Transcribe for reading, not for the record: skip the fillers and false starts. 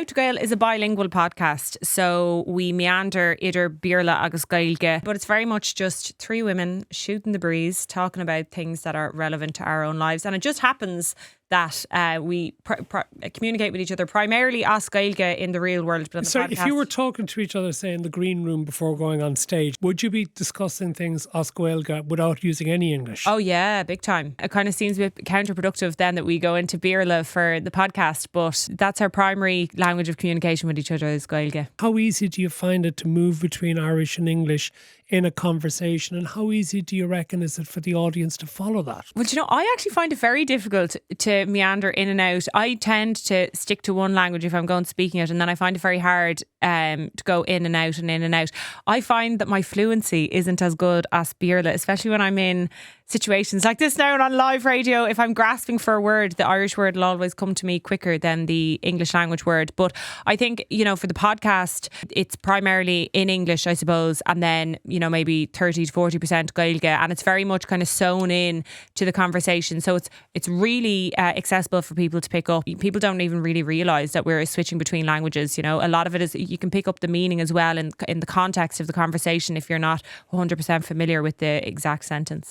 To Gael is a bilingual podcast, so we meander idir Bíorla agus Gaeilge, but it's very much just three women shooting the breeze, talking about things that are relevant to our own lives. And it just happens that we communicate with each other primarily as Gaeilge in the real world. But on the podcast, if you were talking to each other, say in the green room before going on stage, would you be discussing things as Gaeilge without using any English? Oh yeah, big time. It kind of seems a bit counterproductive then that we go into Bíorla for the podcast, but that's our primary language of communication with each other is Gaeilge. How easy do you find it to move between Irish and English in a conversation, and how easy do you reckon is it for the audience to follow that? Well, I actually find it very difficult to meander in and out. I tend to stick to one language if I'm going speaking it, and then I find it very hard to go in and out and in and out. I find that my fluency isn't as good as Bíorla, especially when I'm in situations like this now and on live radio. If I'm grasping for a word, the Irish word will always come to me quicker than the English language word. But I think, for the podcast, it's primarily in English, I suppose, and then, maybe 30 to 40% Gaeilge, and it's very much kind of sewn in to the conversation. So it's really accessible for people to pick up. People don't even really realise that we're switching between languages. A lot of it is, you can pick up the meaning as well in the context of the conversation if you're not 100% familiar with the exact sentence.